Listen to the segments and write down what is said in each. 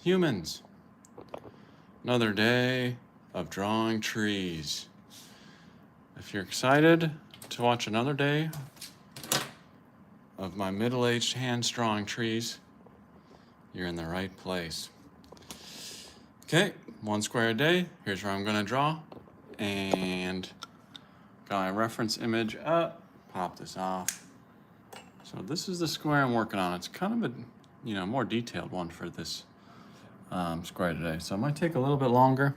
Humans, another day of drawing trees. If you're excited to watch another day of my middle-aged hands drawing trees, you're in the right place. Okay, 1 square a day. Here's where I'm gonna draw. And got my reference image up, pop this off. So this is the square I'm working on. It's kind of a, more detailed one for this square today. So it might take a little bit longer.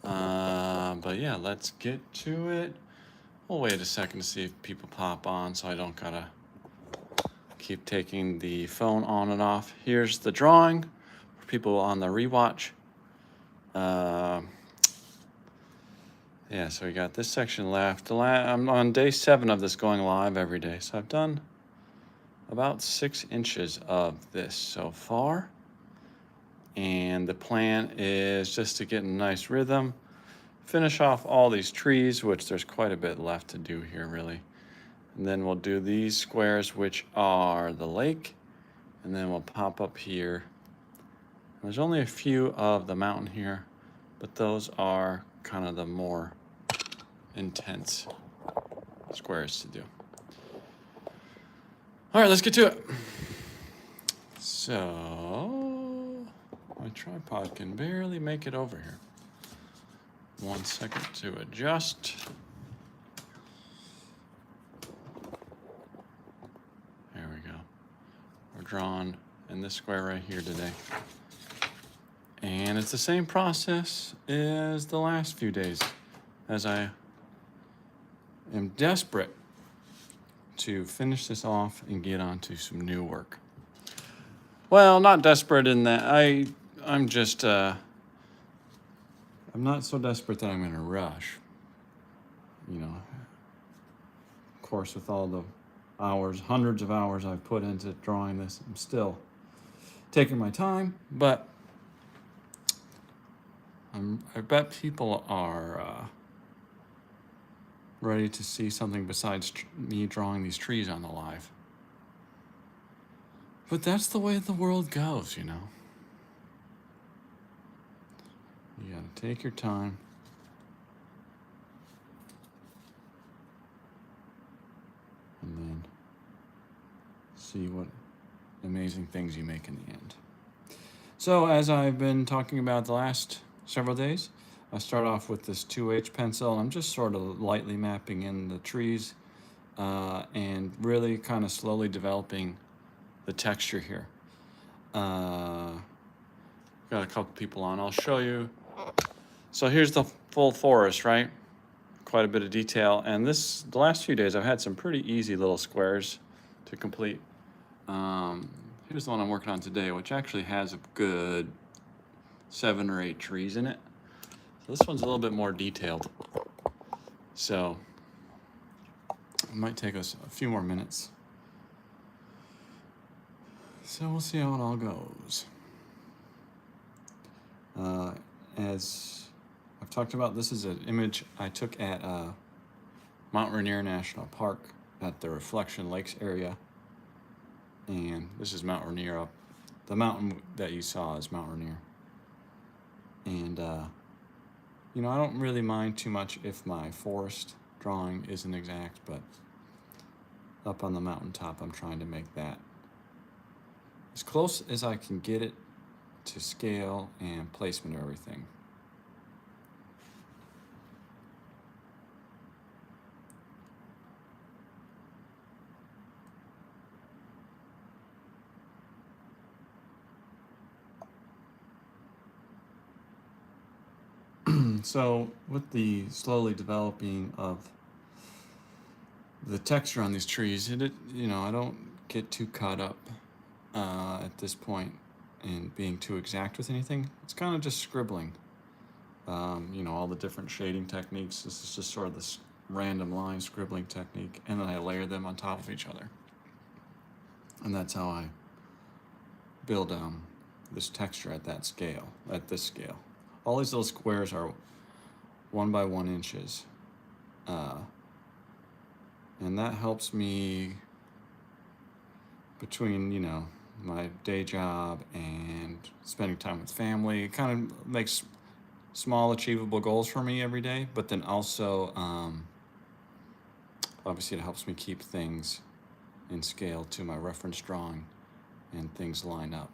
But yeah, let's get to it. We'll wait a second to see if people pop on so I don't gotta keep taking the phone on and off. Here's the drawing for people on the rewatch. Yeah, so we got this section left. I'm on day 7 of this going live every day. So I've done about 6 inches of this so far. And the plan is just to get in a nice rhythm, finish off all these trees, which there's quite a bit left to do here, really. And then we'll do these squares, which are the lake. And then we'll pop up here. There's only a few of the mountain here, but those are kind of the more intense squares to do. All right, let's get to it. So, my tripod can barely make it over here. 1 second to adjust. There we go. We're drawing in this square right here today. And it's the same process as the last few days, as I am desperate to finish this off and get on to some new work. Well, not desperate in that I'm just, I'm not so desperate that I'm in a rush. Of course, with all the hours, hundreds of hours I've put into drawing this, I'm still taking my time, but I bet people are ready to see something besides me drawing these trees on the live. But that's the way the world goes, You gotta take your time. And then see what amazing things you make in the end. So as I've been talking about the last several days, I start off with this 2H pencil. I'm just sort of lightly mapping in the trees and really kind of slowly developing the texture here. Got a couple people on. I'll show you. So here's the full forest, right? Quite a bit of detail. And the last few days, I've had some pretty easy little squares to complete. Here's the one I'm working on today, which actually has a good 7 or 8 trees in it. So this one's a little bit more detailed. So it might take us a few more minutes. So we'll see how it all goes. As I've talked about, this is an image I took at Mount Rainier National Park at the Reflection Lakes area. And this is Mount Rainier up. The mountain that you saw is Mount Rainier. And, I don't really mind too much if my forest drawing isn't exact, but up on the mountaintop, I'm trying to make that as close as I can get it to scale and placement of everything. So with the slowly developing of the texture on these trees, I don't get too caught up at this point in being too exact with anything. It's kind of just scribbling. All the different shading techniques. This is just sort of this random line scribbling technique, and then I layer them on top of each other. And that's how I build this texture at this scale. All these little squares are 1 by 1 inches. And that helps me between, my day job and spending time with family. It kind of makes small achievable goals for me every day, but then also obviously it helps me keep things in scale to my reference drawing and things line up.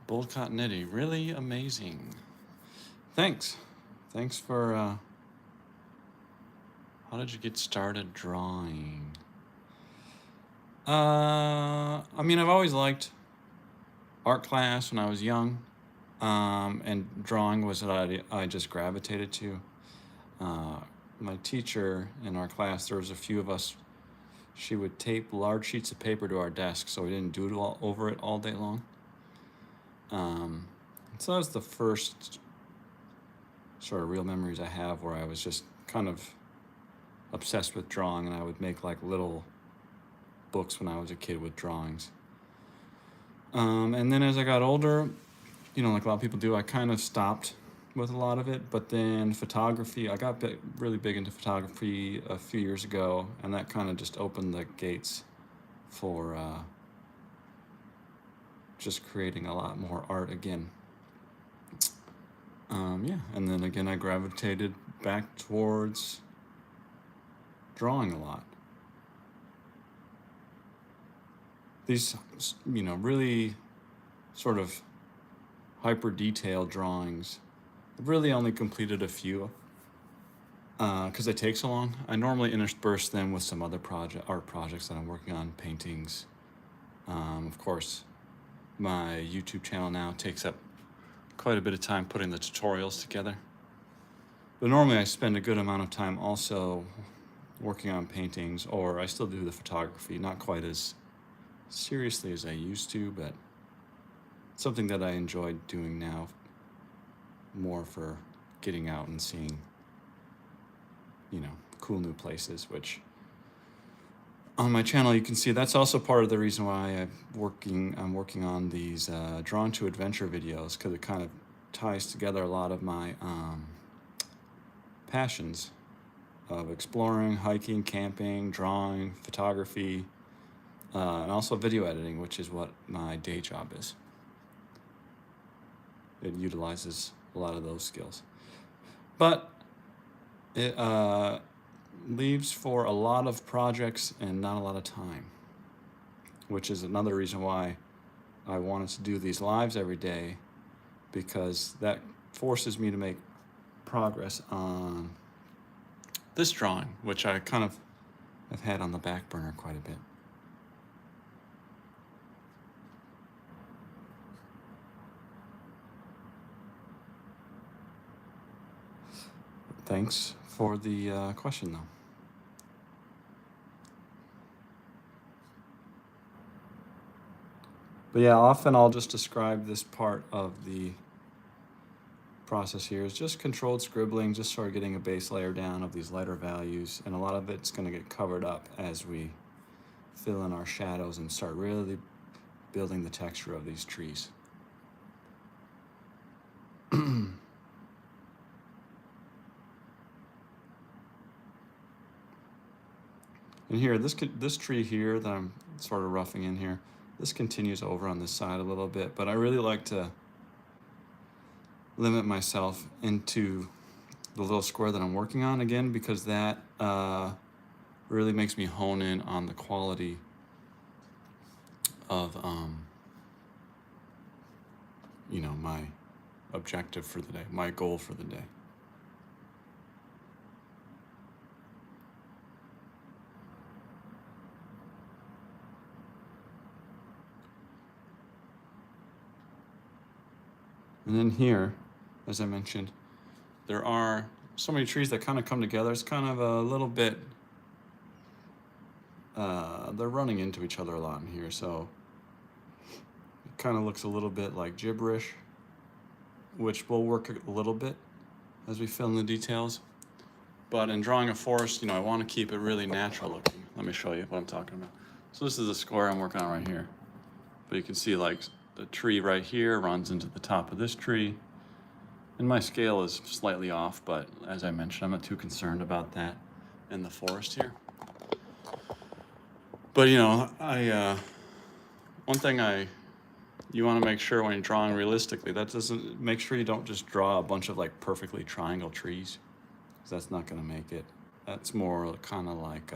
Bold continuity, really amazing. Thanks for how did you get started drawing? I mean, I've always liked art class when I was young, and drawing was what I just gravitated to. My teacher in our class, there was a few of us, she would tape large sheets of paper to our desk so we didn't doodle over it all day long. So that was the first sort of real memories I have where I was just kind of obsessed with drawing, and I would make like little books when I was a kid with drawings. And then as I got older, you know, like a lot of people do, I kind of stopped with a lot of it. But then photography, I got really big into photography a few years ago, and that kind of just opened the gates for just creating a lot more art again. Yeah, and then again I gravitated back towards drawing a lot. These, you know, really sort of hyper detailed drawings, I've really only completed a few because they take so long. I normally intersperse them with some other art projects that I'm working on, paintings. Of course, my YouTube channel now takes up quite a bit of time putting the tutorials together. But normally I spend a good amount of time also working on paintings, or I still do the photography, not quite as seriously as I used to, but something that I enjoy doing now more for getting out and seeing, you know, cool new places, which on my channel you can see that's also part of the reason why I'm working on these Drawn to Adventure videos, because it kind of ties together a lot of my passions of exploring, hiking, camping, drawing, photography, and also video editing, which is what my day job is. It utilizes a lot of those skills. But it leaves for a lot of projects and not a lot of time, which is another reason why I wanted to do these lives every day, because that forces me to make progress on this drawing, which I kind of have had on the back burner quite a bit. Thanks for the question, though. But yeah, often I'll just describe this part of the process here as just controlled scribbling, just sort of getting a base layer down of these lighter values, and a lot of it's going to get covered up as we fill in our shadows and start really building the texture of these trees. And here, this tree here that I'm sort of roughing in here, this continues over on this side a little bit, but I really like to limit myself into the little square that I'm working on again, because that really makes me hone in on the quality of you know, my objective for the day, my goal for the day. And then here, as I mentioned, there are so many trees that kind of come together. It's kind of a little bit, they're running into each other a lot in here, so it kind of looks a little bit like gibberish, which will work a little bit as we fill in the details. But in drawing a forest, you know, I want to keep it really natural looking. Let me show you what I'm talking about. So this is the square I'm working on right here. But you can see like the tree right here runs into the top of this tree. And my scale is slightly off, but as I mentioned, I'm not too concerned about that in the forest here. But one thing you want to make sure when you're drawing realistically, that doesn't, make sure you don't just draw a bunch of like perfectly triangle trees, because that's not going to make it. That's more kind of like,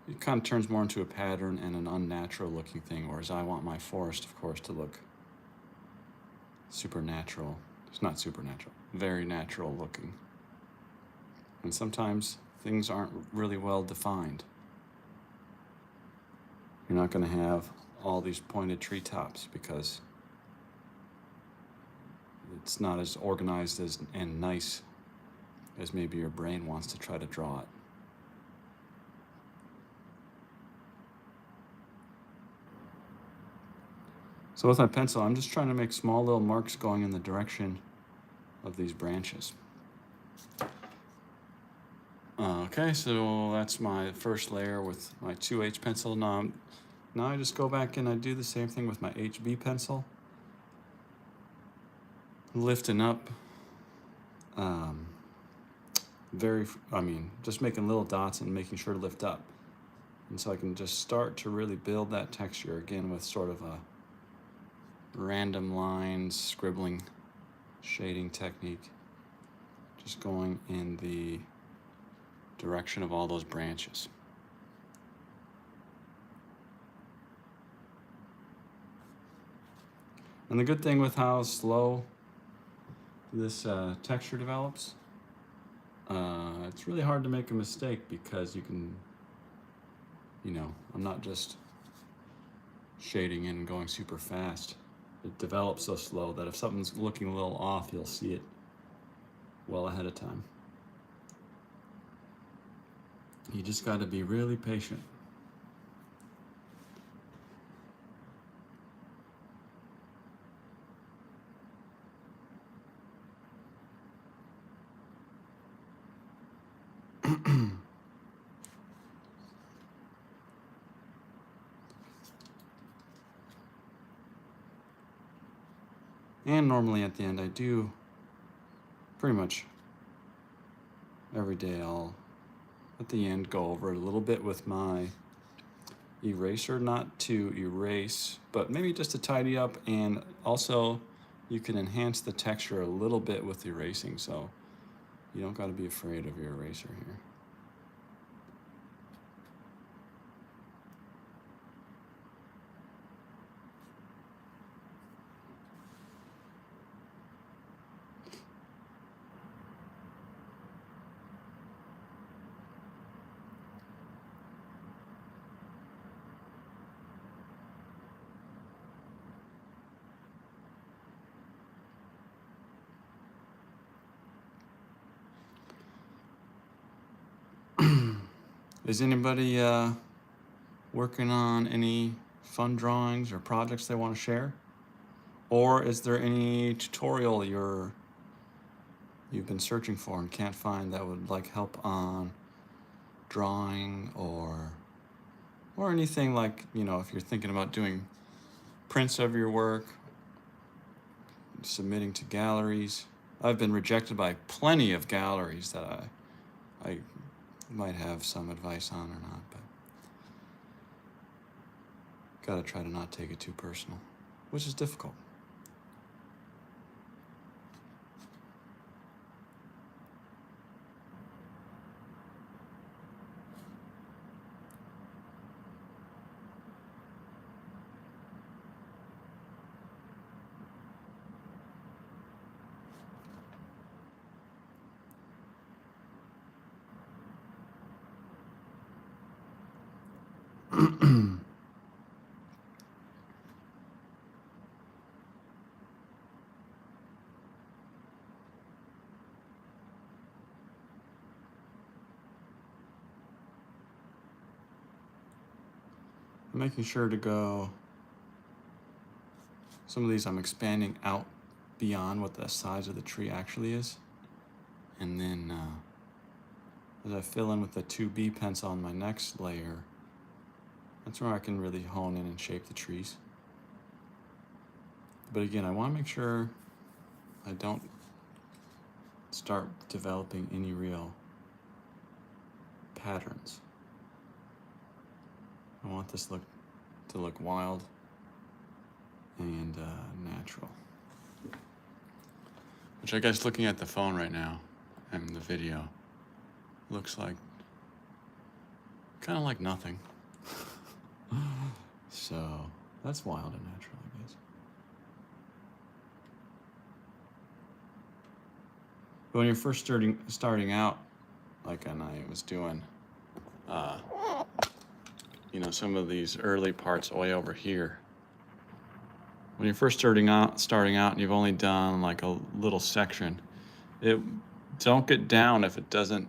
it kind of turns more into a pattern and an unnatural looking thing, whereas I want my forest, of course, to look supernatural. It's not supernatural, very natural looking. And sometimes things aren't really well defined. You're not going to have all these pointed treetops because it's not as organized and nice as maybe your brain wants to try to draw it. So with my pencil, I'm just trying to make small little marks going in the direction of these branches. Okay, so that's my first layer with my 2H pencil. Now I just go back and I do the same thing with my HB pencil. Lifting up, just making little dots and making sure to lift up. And so I can just start to really build that texture again with sort of a random lines, scribbling, shading technique. Just going in the direction of all those branches. And the good thing with how slow this texture develops, it's really hard to make a mistake because you can, I'm not just shading in and going super fast. It develops so slow that if something's looking a little off, you'll see it well ahead of time. You just got to be really patient. And normally at the end, I do pretty much every day, I'll at the end go over it a little bit with my eraser, not to erase, but maybe just to tidy up. And also you can enhance the texture a little bit with erasing, so you don't got to be afraid of your eraser here. Is anybody working on any fun drawings or projects they want to share? Or is there any tutorial you've been searching for and can't find that would like help on drawing or anything, like, if you're thinking about doing prints of your work, submitting to galleries? I've been rejected by plenty of galleries that I might have some advice on or not, but gotta try to not take it too personal, which is difficult. Making sure to go, some of these I'm expanding out beyond what the size of the tree actually is, and then as I fill in with the 2B pencil on my next layer, that's where I can really hone in and shape the trees. But again, I want to make sure I don't start developing any real patterns. I want this to look wild and natural. Which I guess, looking at the phone right now and the video, looks like kind of like nothing. So that's wild and natural, I guess. But when you're first starting out, like I was doing, some of these early parts way over here. When you're first starting out, and you've only done like a little section, don't get down if it doesn't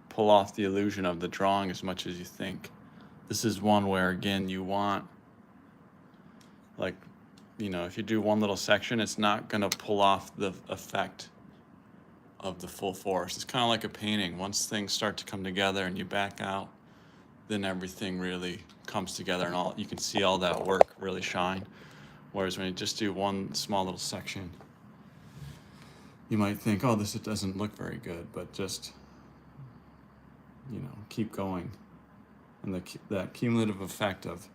pull off the illusion of the drawing as much as you think. This is one where, again, you want, like, if you do one little section, it's not going to pull off the effect of the full forest. It's kind of like a painting. Once things start to come together and you back out, then everything really comes together and you can see all that work really shine. Whereas when you just do one small little section, you might think, oh, this doesn't look very good, but just, keep going. And that cumulative effect of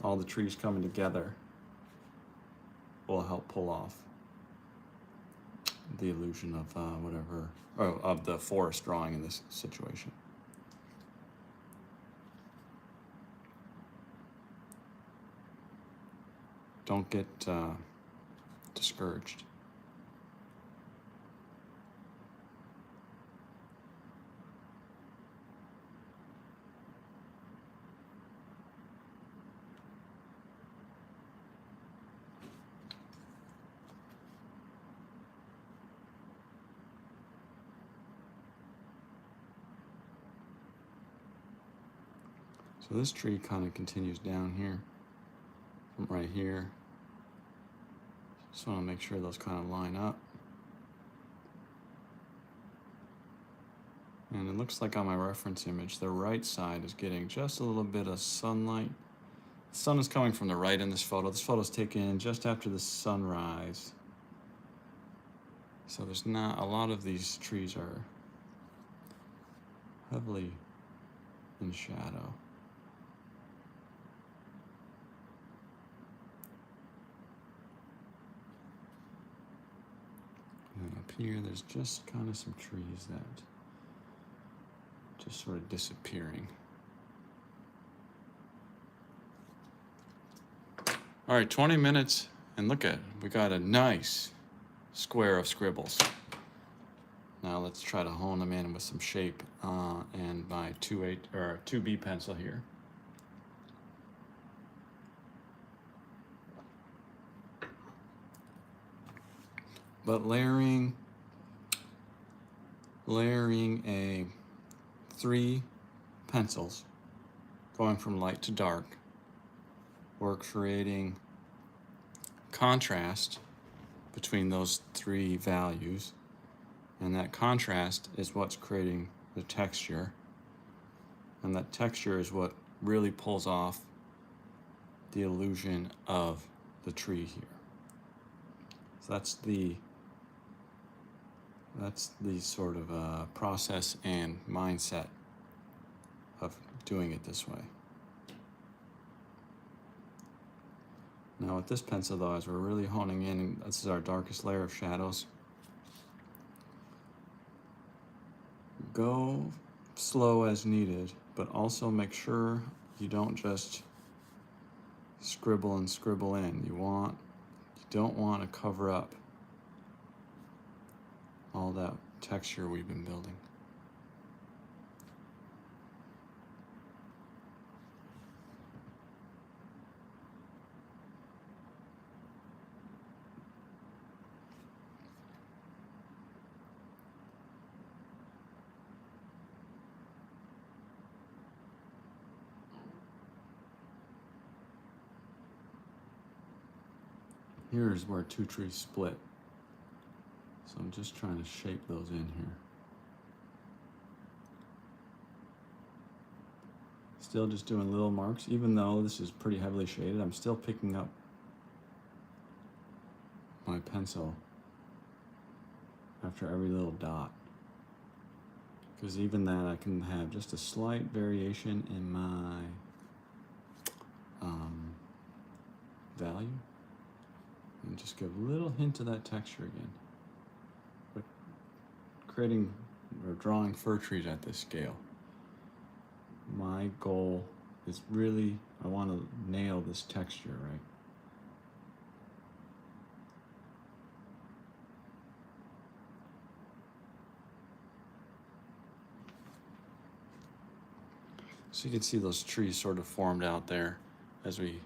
all the trees coming together will help pull off the illusion of of the forest drawing in this situation. Don't get discouraged. So this tree kind of continues down here, from right here. Just want to make sure those kind of line up. And it looks like on my reference image, the right side is getting just a little bit of sunlight. The sun is coming from the right in this photo. This photo is taken just after the sunrise. So there's not, a lot of these trees are heavily in shadow. And up here, there's just kind of some trees that just sort of disappearing. All right, 20 minutes, and look we got a nice square of scribbles. Now let's try to hone them in with some shape and my 2B pencil here. But layering a 3 pencils, going from light to dark, we're creating contrast between those 3 values, and that contrast is what's creating the texture, and that texture is what really pulls off the illusion of the tree here. So that's the sort of process and mindset of doing it this way. Now with this pencil though, as we're really honing in, this is our darkest layer of shadows, go slow as needed, but also make sure you don't just scribble and scribble in. You don't want to cover up all that texture we've been building. Here's where 2 trees split. So I'm just trying to shape those in here. Still just doing little marks. Even though this is pretty heavily shaded, I'm still picking up my pencil after every little dot. Because even that, I can have just a slight variation in my value. And just give a little hint of that texture again. But creating or drawing fir trees at this scale, my goal is really, I want to nail this texture, right? So you can see those trees sort of formed out there as we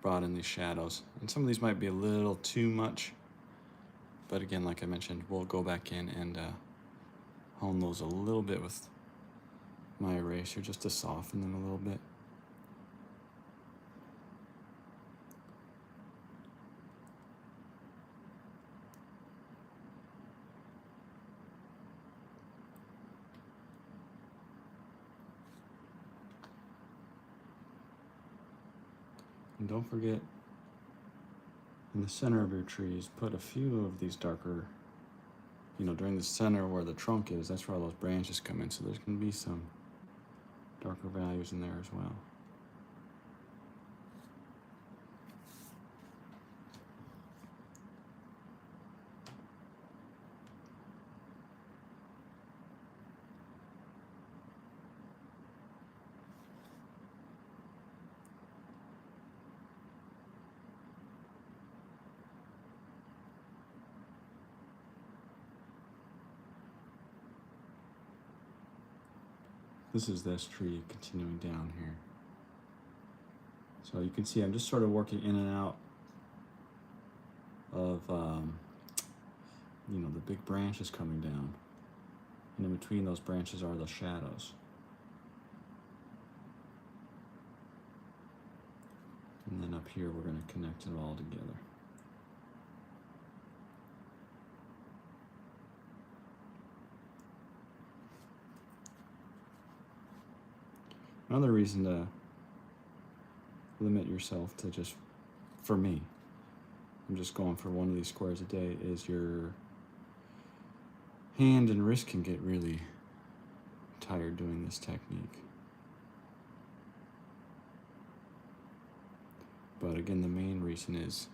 brought in these shadows. And some of these might be a little too much, but again, like I mentioned, we'll go back in and hone those a little bit with my eraser just to soften them a little bit. And don't forget, in the center of your trees, put a few of these darker, during the center where the trunk is, that's where all those branches come in, so there's going to be some darker values in there as well. This is this tree continuing down here. So you can see I'm just sort of working in and out of, the big branches coming down. And in between those branches are the shadows. And then up here we're going to connect it all together. Another reason to limit yourself to just, for me, I'm just going for one of these squares a day, is your hand and wrist can get really tired doing this technique. But again, the main reason is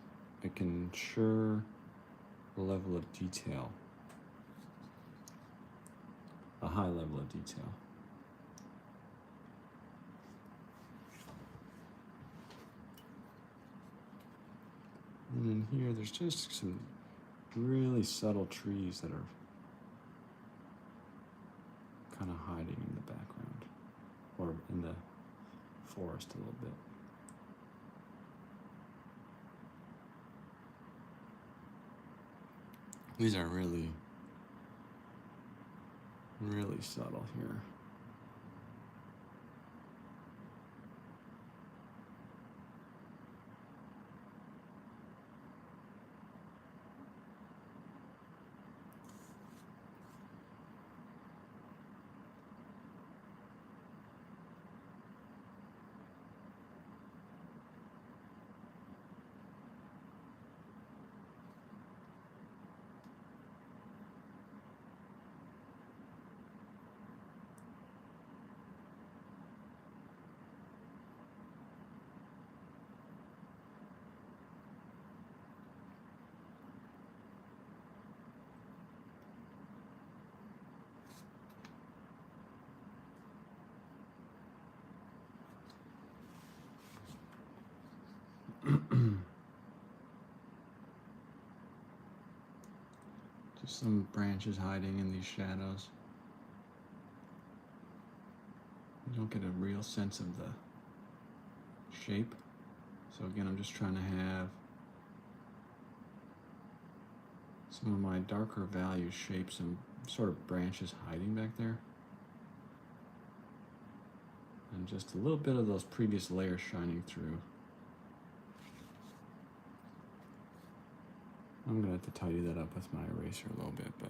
it can ensure a level of detail, a high level of detail. And in here, there's just some really subtle trees that are kind of hiding in the background, or in the forest a little bit. These are really, really subtle here. Just some branches hiding in these shadows. You don't get a real sense of the shape. So again, I'm just trying to have some of my darker values shape some sort of branches hiding back there. And just a little bit of those previous layers shining through. I'm gonna have to tidy that up with my eraser a little bit, but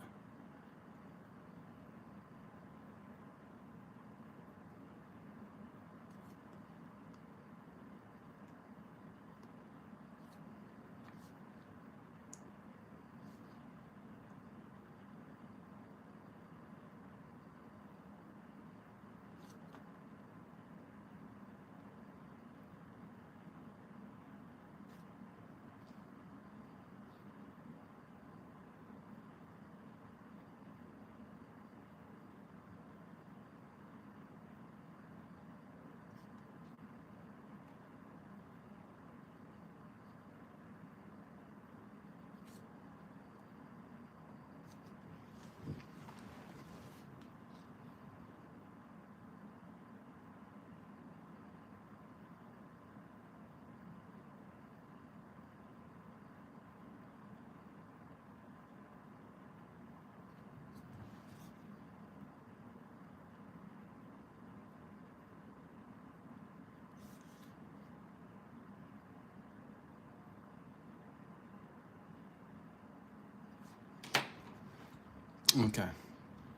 Okay,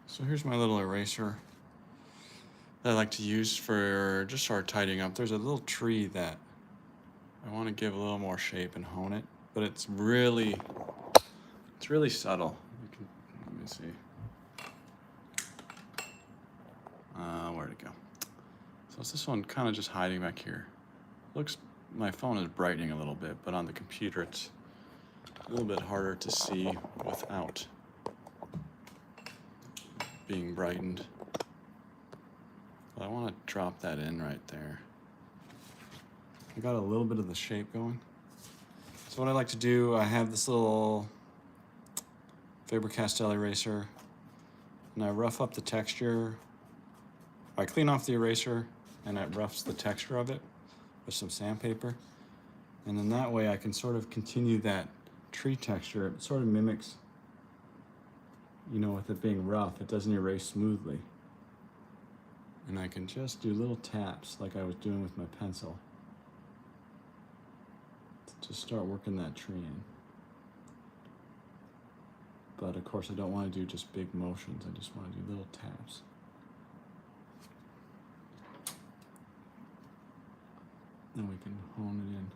so here's my little eraser that I like to use for just sort of tidying up. There's a little tree that I want to give a little more shape and hone it, but it's really subtle. Let me see. Where'd it go? So it's this one kind of just hiding back here. My phone is brightening a little bit, but on the computer it's a little bit harder to see without being brightened. But I want to drop that in right there. I got a little bit of the shape going. So what I like to do, I have this little Faber-Castell eraser, and I rough up the texture. I clean off the eraser, and it roughs the texture of it with some sandpaper. And then that way I can sort of continue that tree texture. It sort of mimics, with it being rough, it doesn't erase smoothly. And I can just do little taps like I was doing with my pencil to start working that tree in. But of course I don't want to do just big motions, I just want to do little taps. Then we can hone it in.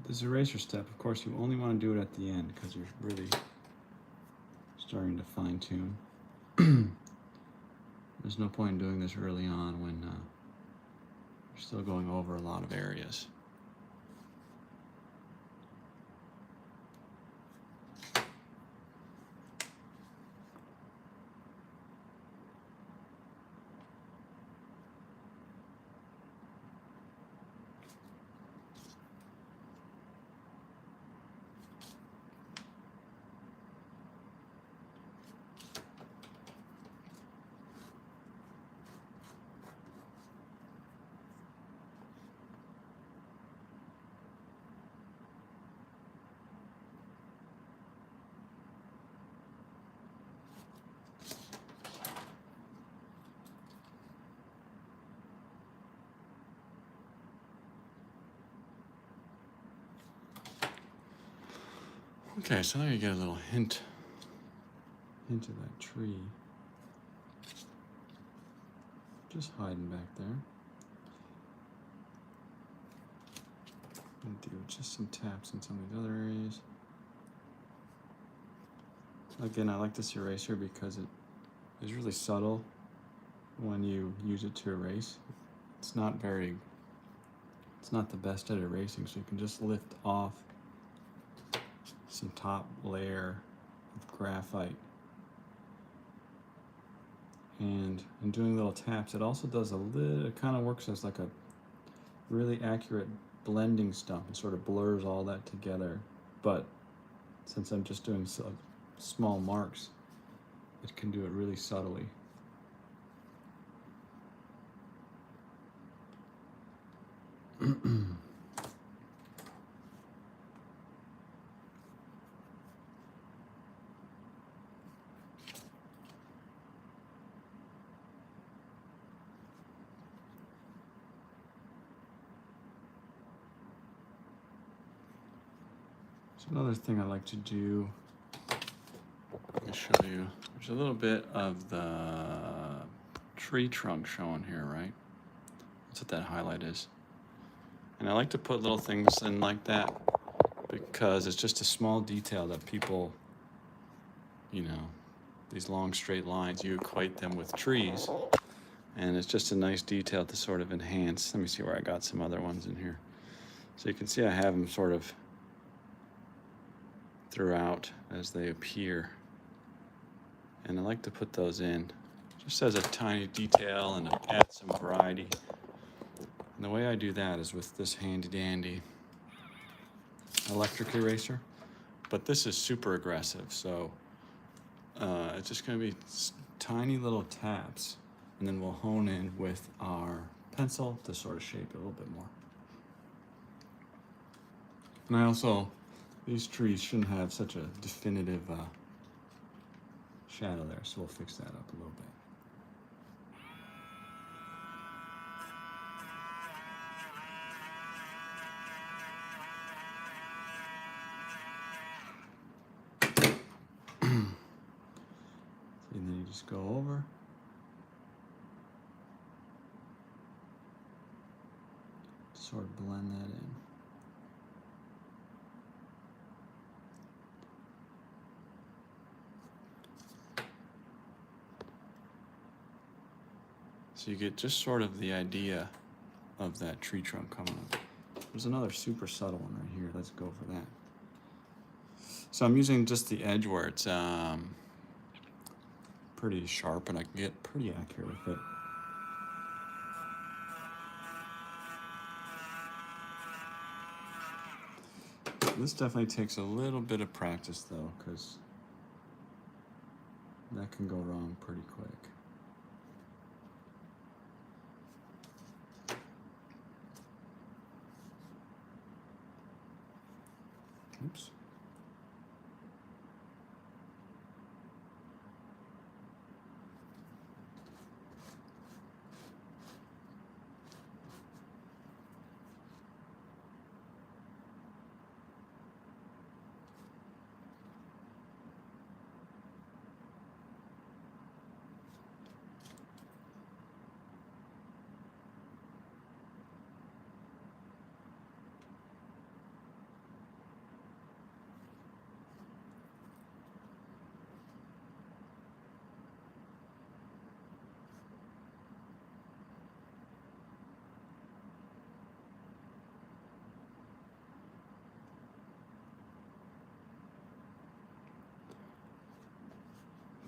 This eraser step, of course, you only want to do it at the end because you're really starting to fine tune. There's no point in doing this early on when you're still going over a lot of areas. Okay, so there you get a little hint of that tree. Just hiding back there. And do just some taps in some of these other areas. Again, I like this eraser because it is really subtle when you use it to erase. It's not the best at erasing, so you can just lift off some top layer of graphite. And in doing little taps, it also does it kind of works as like a really accurate blending stump. It sort of blurs all that together. But since I'm just doing small marks, it can do it really subtly. Another thing I like to do, let me show you, there's a little bit of the tree trunk showing here, right? That's what that highlight is. And I like to put little things in like that because it's just a small detail that people, you know, these long straight lines, you equate them with trees. And it's just a nice detail to sort of enhance. Let me see where I got some other ones in here. So you can see I have them sort of throughout as they appear. And I like to put those in just as a tiny detail and add some variety. And the way I do that is with this handy dandy electric eraser, but this is super aggressive, so it's just going to be tiny little tabs, and then we'll hone in with our pencil to sort of shape it a little bit more. And I also, these trees shouldn't have such a definitive shadow there, so we'll fix that up a little bit. And then you just go over. Sort of blend that in. So you get just sort of the idea of that tree trunk coming up. There's another super subtle one right here. Let's go for that. So I'm using just the edge where it's pretty sharp, and I can get pretty accurate with it. This definitely takes a little bit of practice though, because that can go wrong pretty quick. Oops.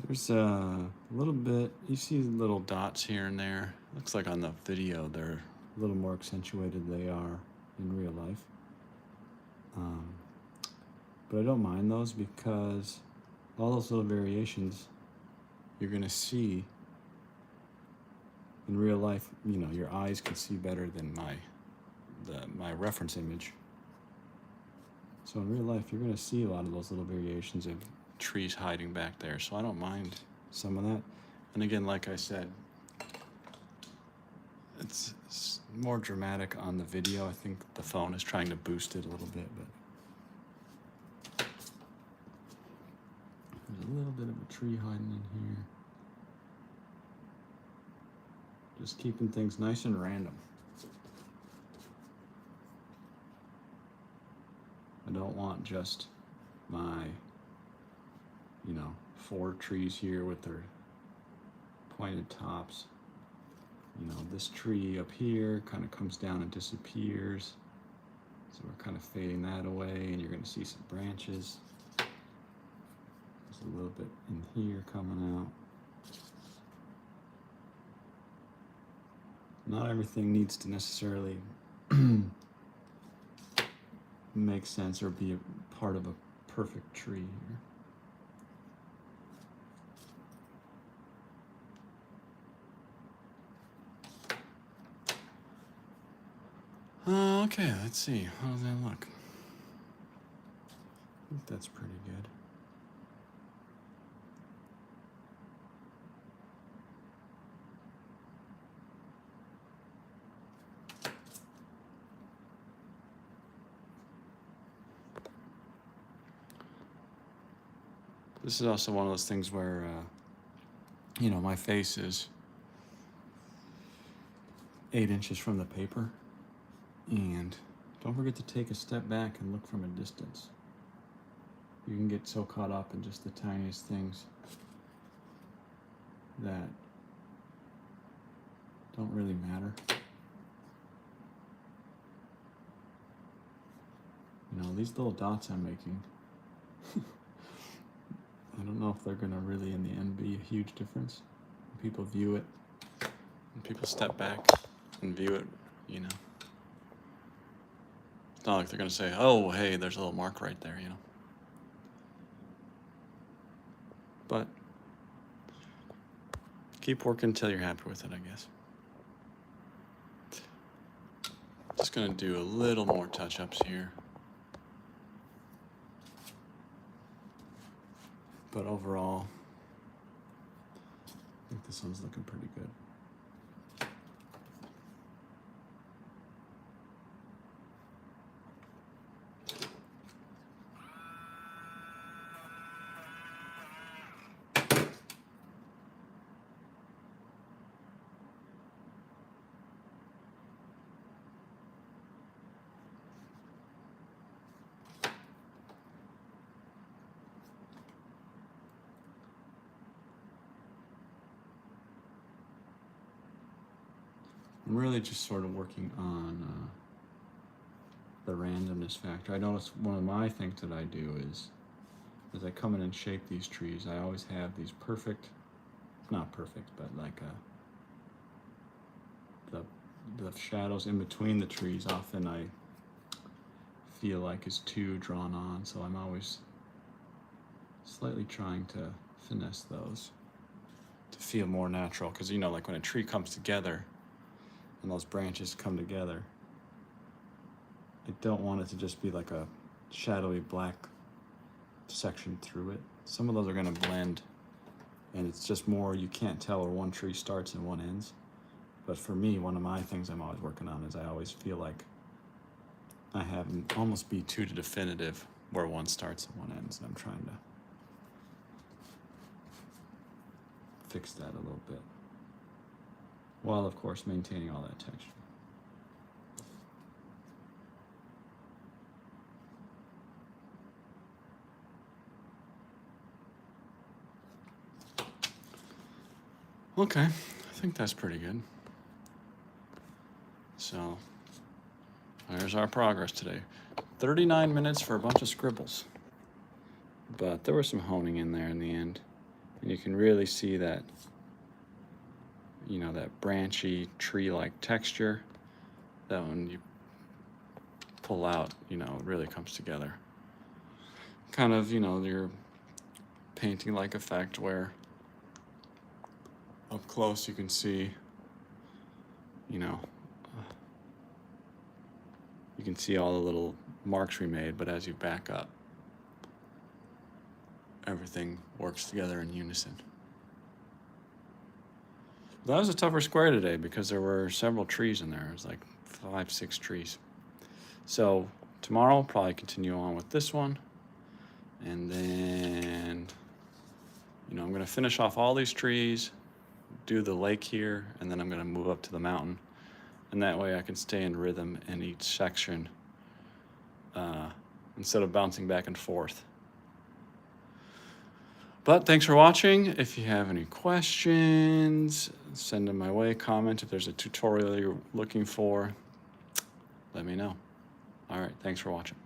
There's a little bit, you see little dots here and there. Looks like on the video they're a little more accentuated than they are in real life. But I don't mind those because all those little variations you're gonna see in real life. You know, your eyes can see better than my reference image. So in real life, you're gonna see a lot of those little variations of trees hiding back there, so I don't mind some of that. And again, like I said, it's more dramatic on the video. I think the phone is trying to boost it a little bit, but there's a little bit of a tree hiding in here. Just keeping things nice and random. I don't want just my 4 trees here with their pointed tops. This tree up here kind of comes down and disappears. So we're kind of fading that away, and you're going to see some branches. There's a little bit in here coming out. Not everything needs to necessarily make sense or be a part of a perfect tree here. Okay, let's see. How does that look? I think that's pretty good. This is also one of those things where, my face is 8 inches from the paper, and Don't forget to take a step back and look from a distance. You can get so caught up in just the tiniest things that don't really matter. You know, these little dots I'm making, I don't know if they're gonna really in the end be a huge difference. When people view it, when people step back and view it, you know. It's not like they're gonna say, oh, hey, there's a little mark right there, you know. But keep working until you're happy with it, I guess. Just gonna do a little more touch-ups here. But overall, I think this one's looking pretty good. I'm really just sort of working on the randomness factor. I notice one of my things that I do is, as I come in and shape these trees, I always have these perfect, not perfect, but like the shadows in between the trees often I feel like is too drawn on, so I'm always slightly trying to finesse those to feel more natural, because you know, like when a tree comes together and those branches come together, I don't want it to just be like a shadowy black section through it. Some of those are going to blend, and it's just more, you can't tell where one tree starts and one ends. But for me, one of my things I'm always working on is I always feel like I have almost be too definitive where one starts and one ends, and I'm trying to fix that a little bit, while of course maintaining all that texture. Okay, I think that's pretty good. So there's our progress today. 39 minutes for a bunch of scribbles, but there was some honing in there in the end, and you can really see that, you know, that branchy tree-like texture that when you pull out, you know, it really comes together. Kind of, you know, your painting-like effect where up close you can see, you know, you can see all the little marks we made, but as you back up, everything works together in unison. That was a tougher square today because there were several trees in there. It was like 5, 6 trees. So tomorrow I'll probably continue on with this one. And then, you know, I'm gonna finish off all these trees, do the lake here, and then I'm gonna move up to the mountain. And that way I can stay in rhythm in each section instead of bouncing back and forth. But thanks for watching. If you have any questions, send them my way. Comment if there's a tutorial you're looking for. Let me know. All right, thanks for watching.